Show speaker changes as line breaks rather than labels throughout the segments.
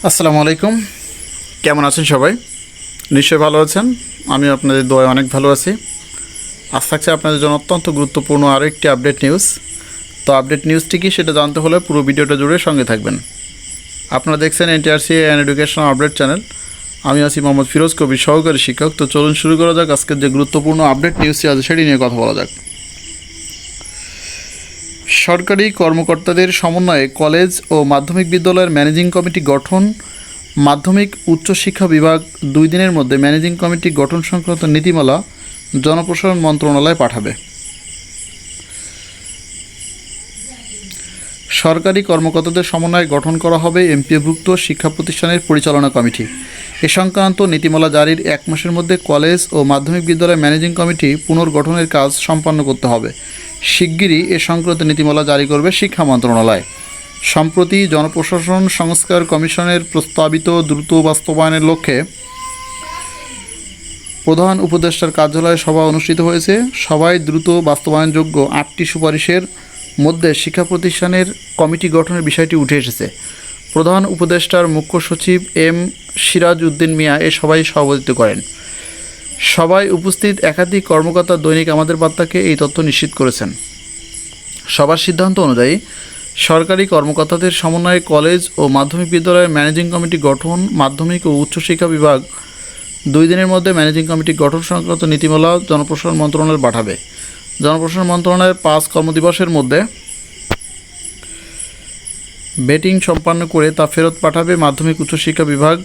আসসালামু আলাইকুম। কেমন আছেন সবাই? নিশ্চয়ই ভালো আছেন। আমি আপনাদের দোয়ায় অনেক ভালো আছি। আজ থাকছে আপনাদের জন্য অত্যন্ত গুরুত্বপূর্ণ আরও একটি আপডেট নিউজ। তো আপডেট নিউজটি কি সেটা জানতে হলে পুরো ভিডিওটা জুড়ে সঙ্গে থাকবেন। আপনারা দেখছেন NTRC and education update channel. আমি আছি মোহাম্মদ ফিরোজ কবির, সহকারী শিক্ষক। তো চলুন শুরু করা যাক আজকের যে গুরুত্বপূর্ণ আপডেট নিউজটি আছে সেটি নিয়ে কথা বলা যাক। সরকারি কর্মকর্তাদের সমন্বয়ে কলেজ ও মাধ্যমিক বিদ্যালয়ের ম্যানেজিং কমিটি গঠন। মাধ্যমিক উচ্চশিক্ষা বিভাগ 2 দিনের মধ্যে ম্যানেজিং কমিটি গঠন সংক্রান্ত নীতিমালা জনপ্রশাসন মন্ত্রণালয়ে পাঠাবে। সরকারি কর্মকর্তাদের সমন্বয়ে গঠন করা হবে এমপিওভুক্ত শিক্ষা প্রতিষ্ঠানের পরিচালনা কমিটি। এ সংক্রান্ত নীতিমালা জারির 1 মাসের মধ্যে কলেজ ও মাধ্যমিক বিদ্যালয়ের ম্যানেজিং কমিটি পুনর্গঠনের কাজ সম্পন্ন করতে হবে। শিগগিরই এ সংক্রান্ত নীতিমালা জারি করবে শিক্ষা মন্ত্রণালয়। সম্প্রতি জনপ্রশাসন সংস্কার কমিশনের প্রস্তাবিত দ্রুত বাস্তবায়নের লক্ষ্যে প্রধান উপদেষ্টার কার্যালয়ে সভা অনুষ্ঠিত হয়েছে। সভায় দ্রুত বাস্তবায়নযোগ্য 8টি সুপারিশের মধ্যে শিক্ষা প্রতিষ্ঠানের কমিটি গঠনের বিষয়টি উঠে এসেছে। প্রধান উপদেষ্টার মুখ্য সচিব এম সিরাজ উদ্দিন মিয়া এ সভায় সভাপতিত্ব করেন। সভায় উপস্থিত একাধিক কর্মকর্তা দৈনিক আমাদের বার্তাকে এই তথ্য নিশ্চিত করেছেন। সভার সিদ্ধান্ত অনুযায়ী সরকারি কর্মকর্তাদের সমন্বয়ে কলেজ ও মাধ্যমিক বিদ্যালয়ের ম্যানেজিং কমিটি গঠন। মাধ্যমিক ও উচ্চশিক্ষা বিভাগ 2 দিনের মধ্যে ম্যানেজিং কমিটি গঠন সংক্রান্ত নীতিমালা জনপ্রশাসন মন্ত্রণালয় পাঠাবে। জনপ্রশাসন মন্ত্রণালয়ের 5 কর্মদিবসের মধ্যে ভেটিং সম্পন্ন করে তা ফেরত পাঠাবে। মাধ্যমিক উচ্চশিক্ষা বিভাগ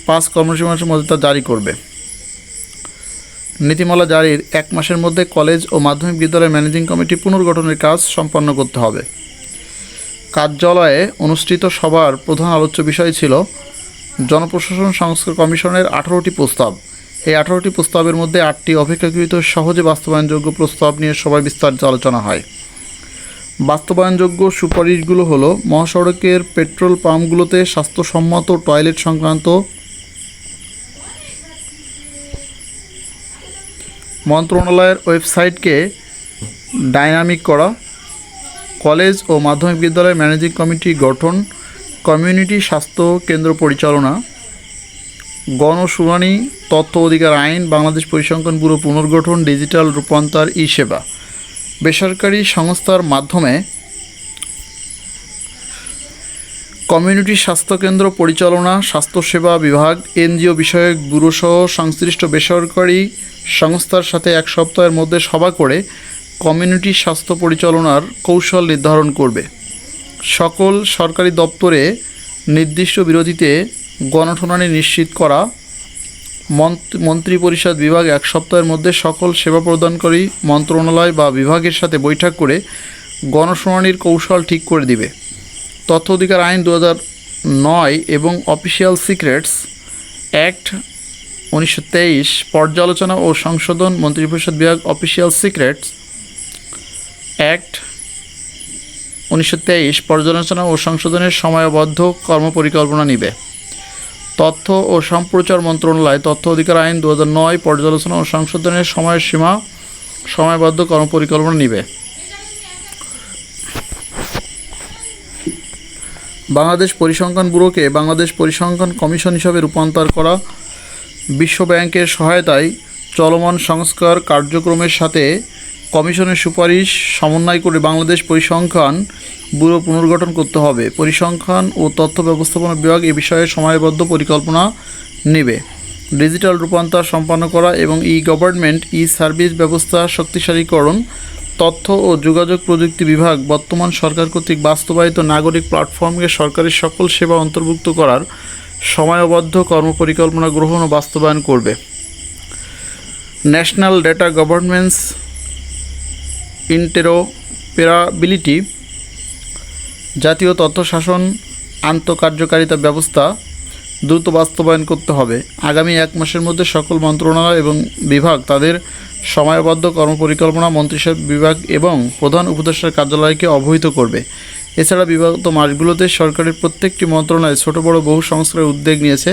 5 কর্মদিবসের মধ্যে তা জারি করবে। নীতিমালা জারির 1 মাসের মধ্যে কলেজ ও মাধ্যমিক বিদ্যালয়ের ম্যানেজিং কমিটি পুনর্গঠনের কাজ সম্পন্ন করতে হবে। কার্যালয়ে অনুষ্ঠিত সভার প্রধান আলোচ্য বিষয় ছিল জনপ্রশাসন সংস্কার কমিশনের 18টি প্রস্তাব। এই 18টি প্রস্তাবের মধ্যে 8টি অপেক্ষাকৃত সহজে বাস্তবায়নযোগ্য প্রস্তাব নিয়ে সভায় বিস্তারিত আলোচনা হয়। বাস্তবায়নযোগ্য সুপারিশগুলো হলো মহাসড়কের পেট্রোল পাম্পগুলোতে স্বাস্থ্যসম্মত টয়লেট সংক্রান্ত মন্ত্রণালয়ের ওয়েবসাইটকে ডাইনামিক করা, কলেজ ও মাধ্যমিক বিদ্যালয়ের ম্যানেজিং কমিটি গঠন, কমিউনিটি স্বাস্থ্য কেন্দ্র পরিচালনা, গণশুনানি, তথ্য অধিকার আইন, বাংলাদেশ পরিসংখ্যান ব্যুরো পুনর্গঠন, ডিজিটাল রূপান্তর, ই-সেবা, বেসরকারি সংস্থার মাধ্যমে কমিউনিটি স্বাস্থ্যকেন্দ্র পরিচালনা, স্বাস্থ্যসেবা বিভাগ, এনজিও বিষয়ক ব্যুরোসহ সংশ্লিষ্ট বেসরকারি সংস্থার সাথে 1 সপ্তাহের মধ্যে সভা করে কমিউনিটি স্বাস্থ্য পরিচালনার কৌশল নির্ধারণ করবে। সকল সরকারি দপ্তরে নির্দিষ্ট বিরতিতে গণশুনানি নিশ্চিত করা। মন্ত্রিপরিষদ বিভাগ 1 সপ্তাহের মধ্যে সকল সেবা প্রদানকারী মন্ত্রণালয় বা বিভাগের সাথে বৈঠক করে গণশুনানির কৌশল ঠিক করে দিবে। তথ্য অধিকার আইন 2009 এবং অফিসিয়াল সিক্রেটস অ্যাক্ট 1923 পর্যালোচনা ও সংশোধন। মন্ত্রিপরিষদ বিভাগ অফিসিয়াল সিক্রেটস অ্যাক্ট 1923 পর্যালোচনা ও সংশোধনের সময়বদ্ধ কর্মপরিকল্পনা নিবে। তথ্য ও সম্প্রচার মন্ত্রণালয় তথ্য অধিকার আইন 2009 পর্যালোচনা ও সংশোধনের সময়বদ্ধ কর্মপরিকল্পনা নিবে। বাংলাদেশ পরিসংখ্যান ব্যুরোকে বাংলাদেশ পরিসংখ্যান কমিশন হিসাবে রূপান্তর করা। বিশ্ব ব্যাংকের সহায়তায় চলমান সংস্কার কার্যক্রমের সাথে কমিশনের সুপারিশ সমন্বয় করে বাংলাদেশ পরিসংখ্যান ব্যুরো পুনর্গঠন করতে হবে। পরিসংখ্যান ও তথ্য ব্যবস্থাপনা বিভাগ এ বিষয়ে সময়বদ্ধ পরিকল্পনা নেবে। ডিজিটাল রূপান্তর সম্পন্ন করা এবং ই-গভর্নমেন্ট ই-সার্ভিস ব্যবস্থা শক্তিশালীকরণ। তথ্য ও যোগাযোগ প্রযুক্তি বিভাগ বর্তমান সরকার কর্তৃক বাস্তবায়িত নাগরিক প্ল্যাটফর্মকে সরকারের সকল সেবা অন্তর্ভুক্ত করার সময়বদ্ধ কর্মপরিকল্পনা গ্রহণ ও বাস্তবায়ন করবে। ন্যাশনাল ডেটা গভর্নেন্স ইন্টারঅপারেবিলিটি জাতীয় তথ্য শাসন আন্তঃকার্যকারিতা ব্যবস্থা দ্রুত বাস্তবায়ন করতে হবে। আগামী 1 মাসের মধ্যে সকল মন্ত্রণালয় এবং বিভাগ তাদের সময়বদ্ধ কর্মপরিকল্পনা মন্ত্রিসভা বিভাগ এবং প্রধান উপদেষ্টার কার্যালয়কে অবহিত করবে। এছাড়া বিগত মাসগুলোতে সরকারের প্রত্যেকটি মন্ত্রণালয় ছোট বড় বহু সংস্কারের উদ্যোগ নিয়েছে।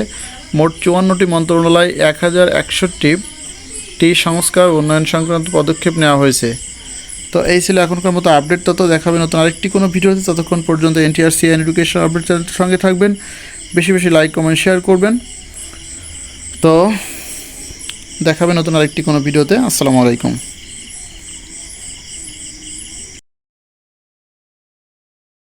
মোট 54টি মন্ত্রণালয় 1061টি সংস্কার উন্নয়ন সংক্রান্ত পদক্ষেপ নেওয়া হয়েছে। তো এই ছিল এখনকার মতো আপডেট। তত দেখাবে নতুন আরেকটি কোনো ভিডিওতে। ততক্ষণ পর্যন্ত এনটিআরসি অ্যান্ড এডুকেশন আপডেট চ্যানেলের সঙ্গে থাকবেন। বেশি বেশি লাইক কমেন্ট শেয়ার করবেন। তো দেখাবে নতুন আরেকটি কোনো ভিডিওতে। আসসালামু আলাইকুম।